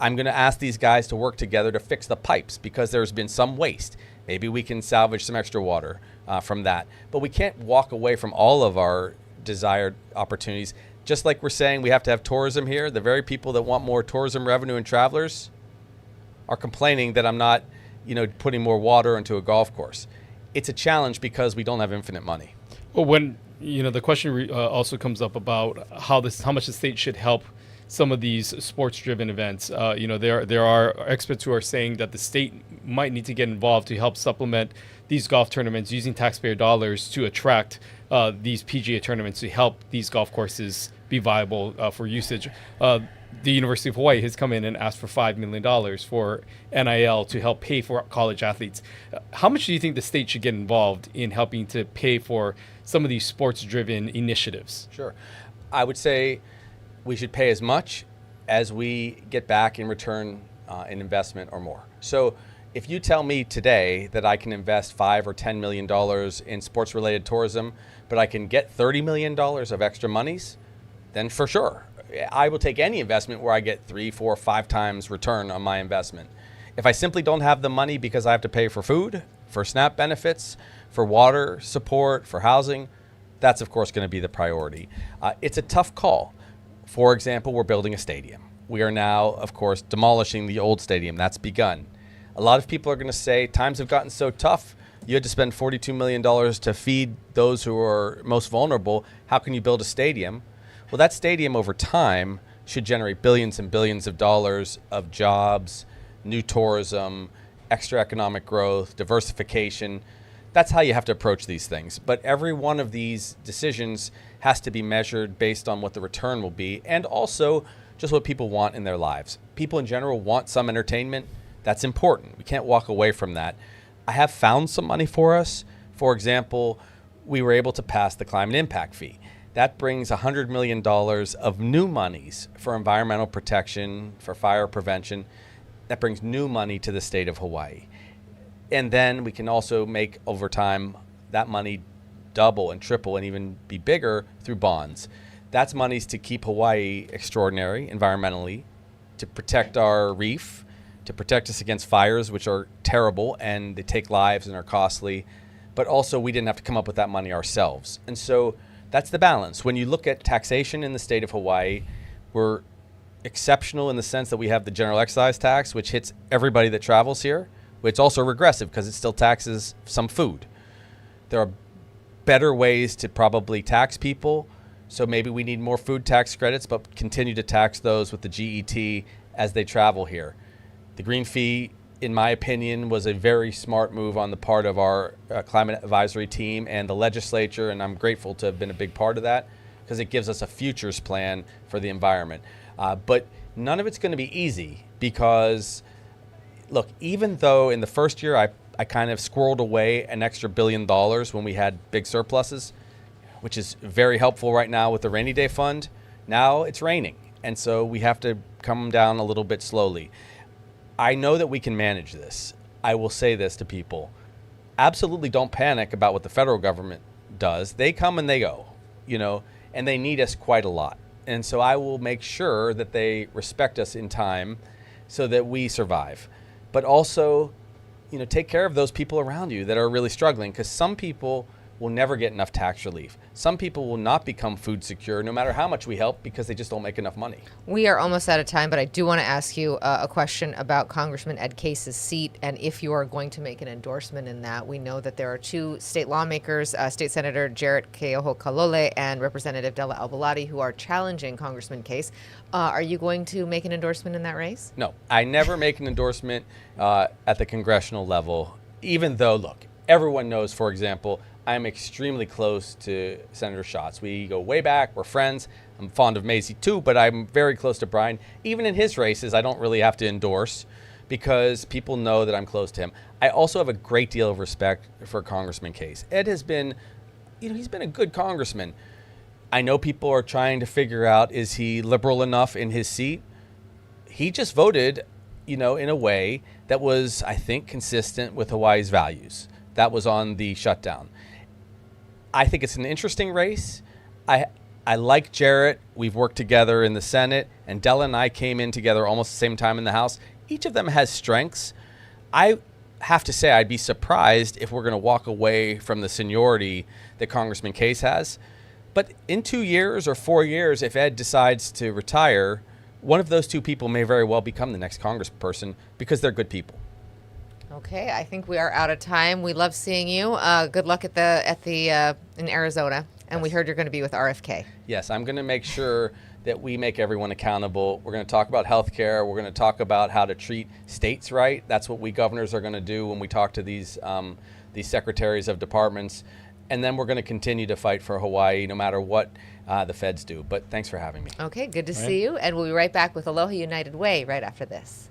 I'm going to ask these guys to work together to fix the pipes because there's been some waste. Maybe we can salvage some extra water from that. But we can't walk away from all of our desired opportunities. Just like we're saying we have to have tourism here, the very people that want more tourism revenue and travelers are complaining that I'm not, putting more water into a golf course. It's a challenge because we don't have infinite money. Well, when, the question also comes up about how much the state should help some of these sports-driven events. There are experts who are saying that the state might need to get involved to help supplement these golf tournaments using taxpayer dollars to attract these PGA tournaments to help these golf courses be viable for usage. The University of Hawaii has come in and asked for $5 million for NIL to help pay for college athletes. How much do you think the state should get involved in helping to pay for some of these sports-driven initiatives? Sure. I would say we should pay as much as we get back in return in investment or more. So if you tell me today that I can invest $5 or $10 million in sports-related tourism, but I can get $30 million of extra monies, then for sure, I will take any investment where I get 3, 4, 5 times return on my investment. If I simply don't have the money because I have to pay for food, for SNAP benefits, for water support, for housing, that's of course going to be the priority. It's a tough call. For example, we're building a stadium. We are now, of course, demolishing the old stadium. That's begun. A lot of people are going to say times have gotten so tough You had to spend $42 million to feed those who are most vulnerable. How can you build a stadium? Well, that stadium over time should generate billions and billions of dollars of jobs, new tourism, extra economic growth, diversification. That's how you have to approach these things. But every one of these decisions has to be measured based on what the return will be, and also just what people want in their lives. People in general want some entertainment. That's important. We can't walk away from that. I have found some money for us. For example, we were able to pass the climate impact fee. That brings $100 million of new monies for environmental protection, for fire prevention. That brings new money to the state of Hawaii. And then we can also make, over time, that money double and triple and even be bigger through bonds. That's monies to keep Hawaii extraordinary environmentally, to protect our reef, to protect us against fires, which are terrible and they take lives and are costly. But also, we didn't have to come up with that money ourselves. And so that's the balance. When you look at taxation in the state of Hawaii, we're exceptional in the sense that we have the general excise tax, which hits everybody that travels here. It's also regressive because it still taxes some food. There are better ways to probably tax people. So maybe we need more food tax credits, but continue to tax those with the GET as they travel here. The green fee, in my opinion, was a very smart move on the part of our climate advisory team and the legislature, and I'm grateful to have been a big part of that because it gives us a futures plan for the environment. But none of it's going to be easy because, look, even though in the first year I kind of squirreled away an extra $1 billion when we had big surpluses, which is very helpful right now with the rainy day fund, now it's raining. And so we have to come down a little bit slowly. I know that we can manage this. I will say this to people. Absolutely don't panic about what the federal government does. They come and they go, and they need us quite a lot. And so I will make sure that they respect us in time so that we survive. But also, take care of those people around you that are really struggling, because some people will never get enough tax relief. Some people will not become food secure no matter how much we help because they just don't make enough money. We are almost out of time, but I do want to ask you a question about Congressman Ed Case's seat and if you are going to make an endorsement in that. We know that there are two state lawmakers, State Senator Jarrett Keoho-Kalole and Representative Della Albaladi, who are challenging Congressman Case. Are you going to make an endorsement in that race? No, I never make an endorsement at the congressional level, even though, look, everyone knows, for example, I'm extremely close to Senator Schatz. We go way back. We're friends. I'm fond of Mazie too, but I'm very close to Brian. Even in his races, I don't really have to endorse because people know that I'm close to him. I also have a great deal of respect for Congressman Case. Ed has been, he's been a good congressman. I know people are trying to figure out, is he liberal enough in his seat? He just voted, in a way that was, I think, consistent with Hawaii's values. That was on the shutdown. I think it's an interesting race. I like Jarrett. We've worked together in the Senate, and Della and I came in together almost the same time in the House. Each of them has strengths. I have to say I'd be surprised if we're going to walk away from the seniority that Congressman Case has. But in 2 years or 4 years, if Ed decides to retire, one of those two people may very well become the next congressperson because they're good people. Okay, I think we are out of time. We love seeing you. Good luck at the in Arizona. And we heard you're going to be with RFK. Yes, I'm going to make sure that we make everyone accountable. We're going to talk about healthcare. We're going to talk about how to treat states right. That's what we governors are going to do when we talk to these secretaries of departments. And then we're going to continue to fight for Hawaii no matter what the feds do. But thanks for having me. Okay, good to see you. And we'll be right back with Aloha United Way right after this.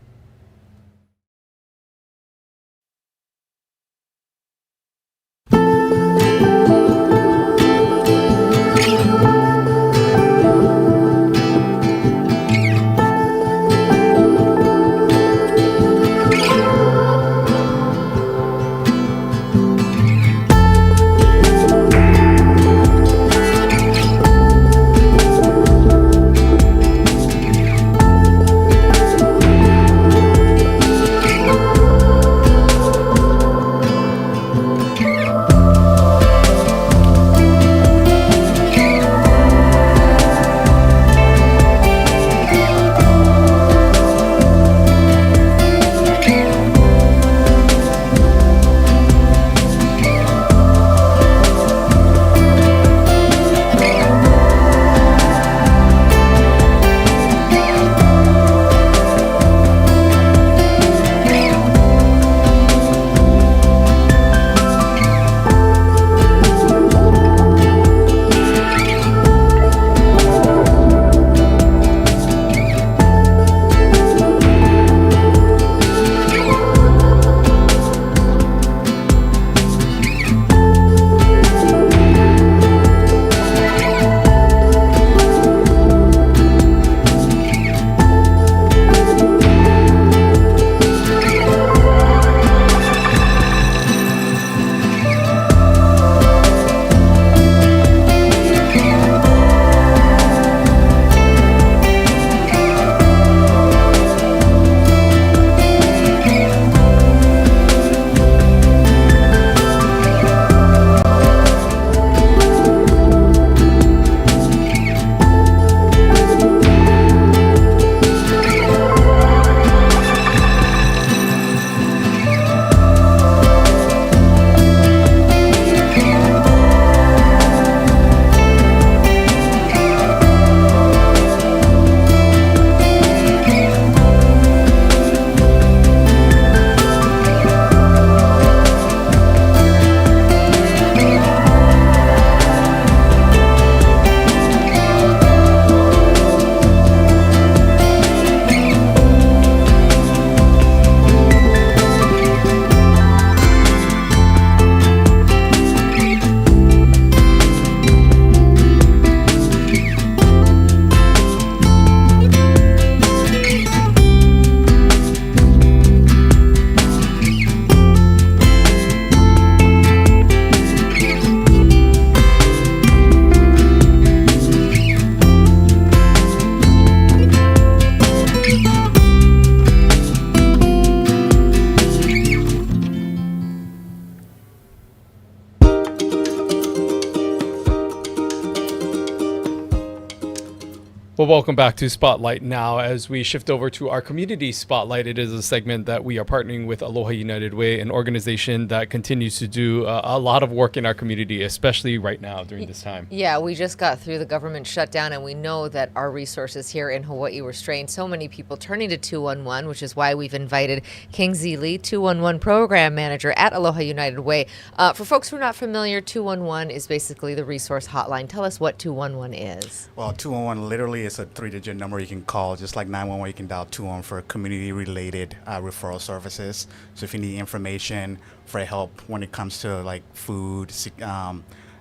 Well, welcome back to Spotlight Now. As we shift over to our community spotlight, it is a segment that we are partnering with Aloha United Way, an organization that continues to do a lot of work in our community, especially right now during this time. Yeah, we just got through the government shutdown, and we know that our resources here in Hawaii were strained. So many people turning to 211, which is why we've invited King Zelee, 211 Program Manager at Aloha United Way. For folks who are not familiar, 211 is basically the resource hotline. Tell us what 211 is. Well, 211 literally is a 3-digit number you can call, just like 911. You can dial 211 for community-related referral services. So if you need information for help when it comes to like food,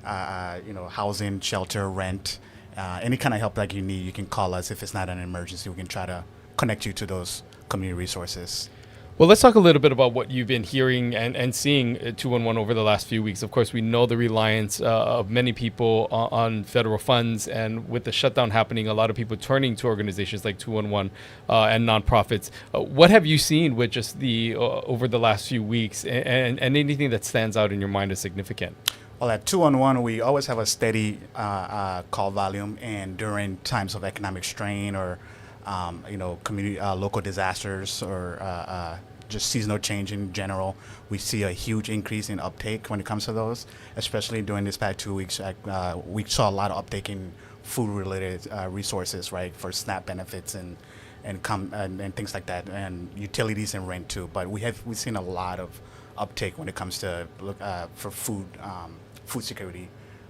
housing, shelter, rent, any kind of help that you need, you can call us. If it's not an emergency, we can try to connect you to those community resources. Well, let's talk a little bit about what you've been hearing and seeing at 211 over the last few weeks. Of course, we know the reliance of many people on federal funds, and with the shutdown happening, a lot of people turning to organizations like 211 and nonprofits. What have you seen with just the over the last few weeks, and anything that stands out in your mind as significant? Well, at 211, we always have a steady call volume, and during times of economic strain or community local disasters or just seasonal change in general, we see a huge increase in uptake when it comes to those. Especially during this past 2 weeks, we saw a lot of uptake in food-related resources, right, for SNAP benefits and things like that, and utilities and rent too. But we've seen a lot of uptake when it comes to for food security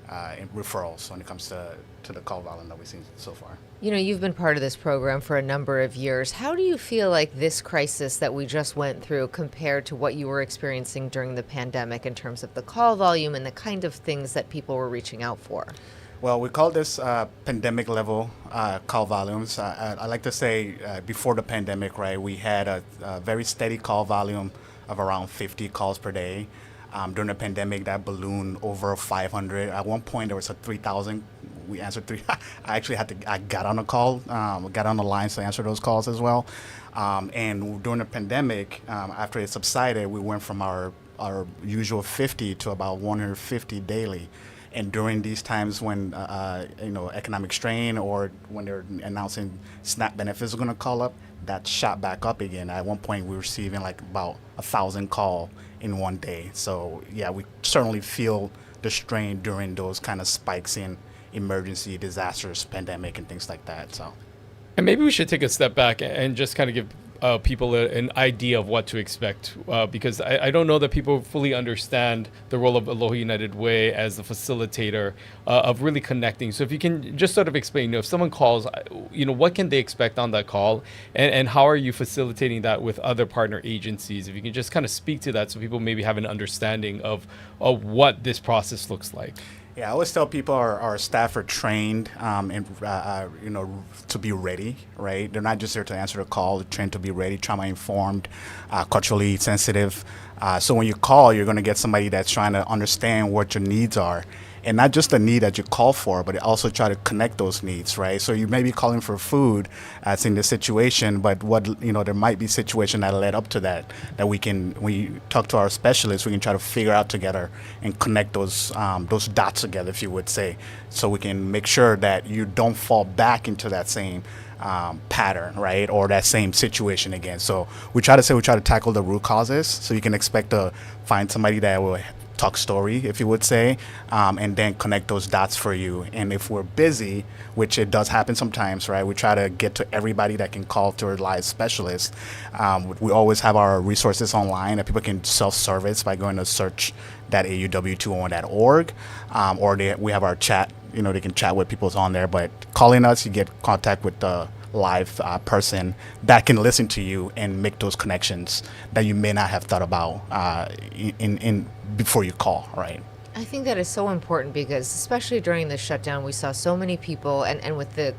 and referrals when it comes to the call volume that we've seen so far. You know, you've been part of this program for a number of years. How do you feel like this crisis that we just went through compared to what you were experiencing during the pandemic in terms of the call volume and the kind of things that people were reaching out for? Well, we call this pandemic level call volumes. I like to say before the pandemic, right, we had a very steady call volume of around 50 calls per day. During the pandemic, that ballooned over 500. At one point, there was a 3,000. We answered three. I got on a call, got on the lines to answer those calls as well. And during the pandemic, after it subsided, we went from our usual 50 to about 150 daily. And during these times when economic strain or when they're announcing SNAP benefits are going to call up, that shot back up again. At one point, we were receiving like about 1,000 calls in one day. So yeah, we certainly feel the strain during those kind of spikes in emergency disasters, pandemic, and things like that. So, and maybe we should take a step back and just kind of give people an idea of what to expect, because I don't know that people fully understand the role of Aloha United Way as the facilitator of really connecting. So if you can just sort of explain, if someone calls, what can they expect on that call, and how are you facilitating that with other partner agencies? If you can just kind of speak to that so people maybe have an understanding of what this process looks like. Yeah, I always tell people our staff are trained to be ready, right? They're not just there to answer the call, they're trained to be ready, trauma-informed, culturally sensitive. So when you call, you're going to get somebody that's trying to understand what your needs are. And not just the need that you call for, but also try to connect those needs, right? So you may be calling for food as in this situation, but there might be situation that led up to that when we talk to our specialists, we can try to figure out together and connect those dots together, if you would say, so we can make sure that you don't fall back into that same pattern, right, or that same situation again. So we try to tackle the root causes, so you can expect to find somebody that will talk story, if you would say, and then connect those dots for you. And if we're busy, which it does happen sometimes, right, we try to get to everybody that can call to a live specialist. We always have our resources online that people can self-service by going to search.auw201.org, or we have our chat. They can chat with people on there. But calling us, you get contact with the live person that can listen to you and make those connections that you may not have thought about in before you call, right? I think that is so important because especially during the shutdown, we saw so many people, and with the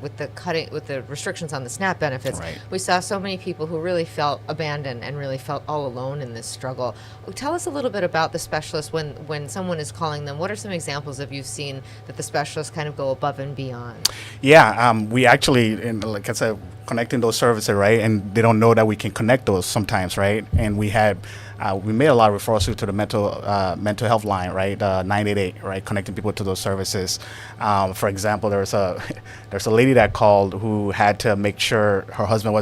restrictions on the SNAP benefits, right, we saw so many people who really felt abandoned and really felt all alone in this struggle. Tell us a little bit about the specialists when someone is calling them. What are some examples of you've seen that the specialists kind of go above and beyond? Yeah, we actually, and like I said, connecting those services, right? And they don't know that we can connect those sometimes, right? And we made a lot of referrals to the mental health line, right? 988, right? Connecting people to those services. For example, there's a lady that called who had to make sure her husband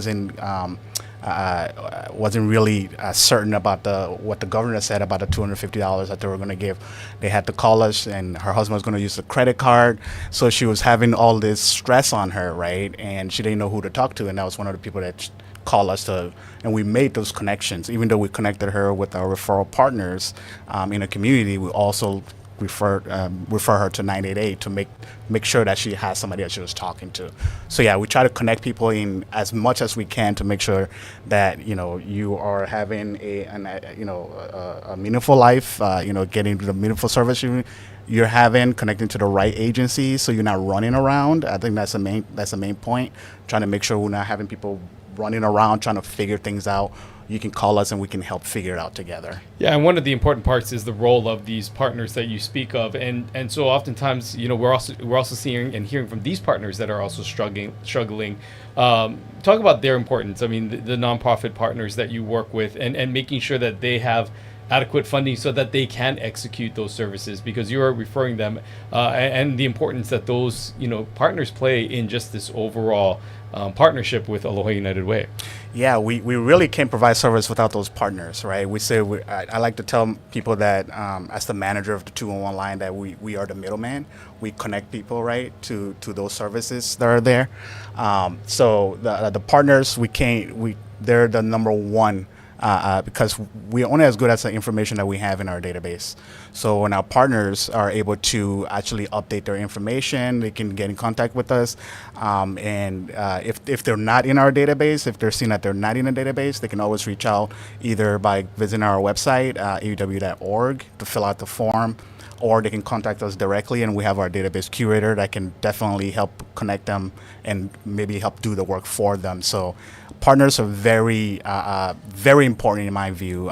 wasn't really certain about what the governor said about the $250 that they were going to give. They had to call us, and her husband was going to use the credit card, so she was having all this stress on her, right? And she didn't know who to talk to, and that was one of the people that called us and we made those connections. Even though we connected her with our referral partners in the community, we also refer her to 988 to make sure that she has somebody that she was talking to. So yeah, we try to connect people in as much as we can to make sure that you are having a meaningful life, getting the meaningful service you're having, connecting to the right agencies, so you're not running around. I think that's the main point. Trying to make sure we're not having people running around trying to figure things out. You can call us and we can help figure it out together. Yeah, and one of the important parts is the role of these partners that you speak of, and so oftentimes, we're also seeing and hearing from these partners that are also struggling. Talk about their importance. I mean, the nonprofit partners that you work with, and making sure that they have adequate funding so that they can execute those services, because you are referring them, and the importance that those partners play in just this overall partnership with Aloha United Way. Yeah, we really can't provide service without those partners, right? I like to tell people that as the manager of the 211 line that we are the middleman. We connect people, right, to those services that are there. So the partners, they're the number one. Because we're only as good as the information that we have in our database. So when our partners are able to actually update their information, they can get in contact with us. If they're not in our database, if they're seeing that they're not in a database, they can always reach out either by visiting our website, auw.org, to fill out the form, or they can contact us directly, and we have our database curator that can definitely help connect them and maybe help do the work for them. So partners are very, very important in my view.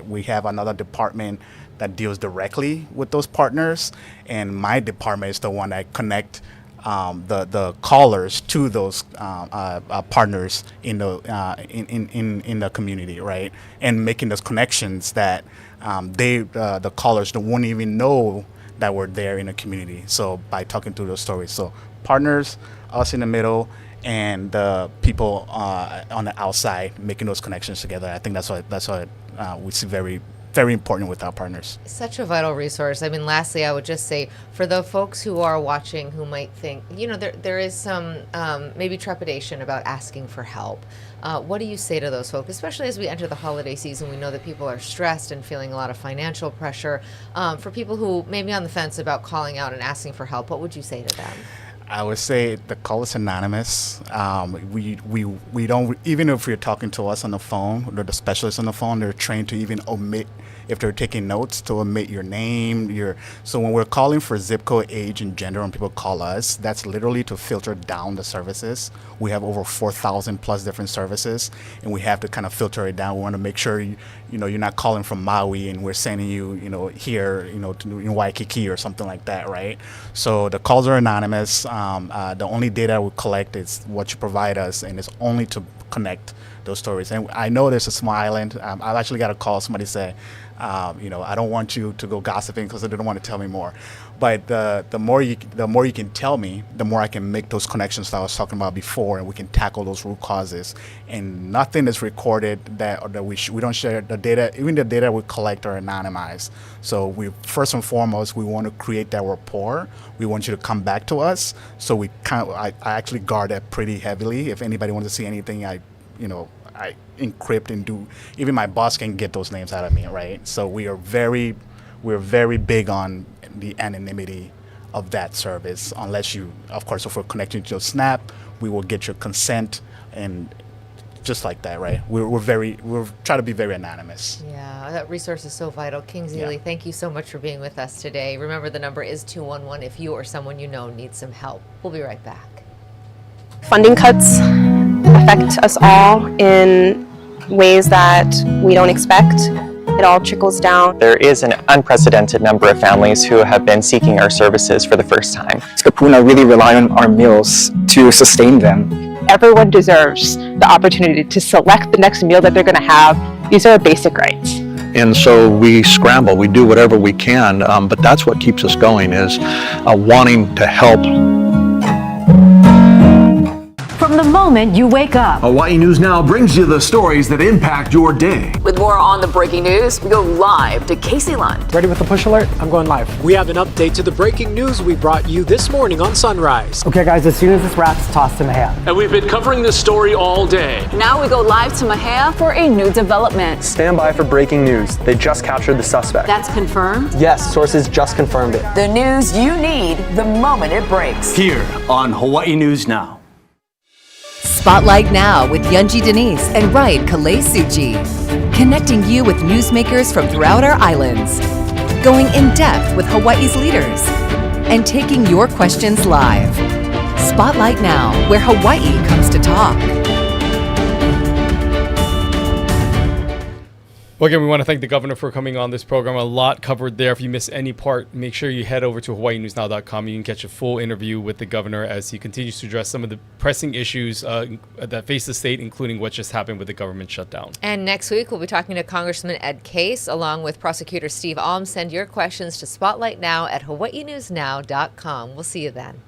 We have another department that deals directly with those partners, and my department is the one that connect the callers to those partners in the community, right? And making those connections that the callers won't even know that we're there in the community. So by talking to those stories, so partners, us in the middle, and the people on the outside making those connections together. I think that's what we see very, very important with our partners. Such a vital resource. I mean, lastly, I would just say for the folks who are watching who might think, there is some maybe trepidation about asking for help. What do you say to those folks, especially as we enter the holiday season? We know that people are stressed and feeling a lot of financial pressure. For people who may be on the fence about calling out and asking for help, what would you say to them? I would say the call is anonymous. We don't, even if you're talking to us on the phone, or the specialists on the phone, they're trained to even omit, if they're taking notes, to omit your name. So when we're calling for zip code, age, and gender, when people call us, that's literally to filter down the services. We have over 4,000 plus different services, and we have to kind of filter it down. We want to make sure you're not calling from Maui and we're sending you here to Waikiki or something like that, right? So the calls are anonymous. The only data we collect is what you provide us, and it's only to connect those stories. And I know there's a small island. I've actually got a call. Somebody say, I don't want you to go gossiping because they don't want to tell me more. But the more you can tell me, the more I can make those connections that I was talking about before, and we can tackle those root causes. And nothing is recorded that we don't share the data. Even the data we collect are anonymized. So we first and foremost, we want to create that rapport. We want you to come back to us. So I actually guard that pretty heavily. If anybody wants to see anything, I encrypt and do. Even my boss can get those names out of me, right? So we're very big on the anonymity of that service. Unless of course, if we're connecting to your Snap, we will get your consent, and just like that, right? We're trying to be very anonymous. Yeah, that resource is so vital. King Zelee, thank you so much for being with us today. Remember, the number is 211 if you or someone you know needs some help. We'll be right back. Funding cuts affect us all in ways that we don't expect. It all trickles down. There is an unprecedented number of families who have been seeking our services for the first time. Kapuna really rely on our meals to sustain them. everyone deserves the opportunity to select the next meal that they're going to have. These are basic rights. And so we scramble, we do whatever we can, but that's what keeps us going, is wanting to help. From the moment you wake up. Hawaii News Now brings you the stories that impact your day. With more on the breaking news, we go live to Casey Lund. Ready with the push alert? I'm going live. We have an update to the breaking news we brought you this morning on Sunrise. Okay, guys, as soon as this wraps, toss to Mahia. And we've been covering this story all day. Now we go live to Mahia for a new development. Stand by for breaking news. They just captured the suspect. That's confirmed? Yes, sources just confirmed it. The news you need the moment it breaks. Here on Hawaii News Now. Spotlight Now with Yunji Denise and Ryan Kalei Suchi. Connecting you with newsmakers from throughout our islands. Going in depth with Hawaii's leaders. And taking your questions live. Spotlight Now, where Hawaii comes to talk. Well, again, we want to thank the governor for coming on this program. A lot covered there. If you miss any part, make sure you head over to hawaiinewsnow.com. You can catch a full interview with the governor as he continues to address some of the pressing issues that face the state, including what just happened with the government shutdown. And next week, we'll be talking to Congressman Ed Case along with Prosecutor Steve Alm. Send your questions to spotlightnow@hawaiinewsnow.com. We'll see you then.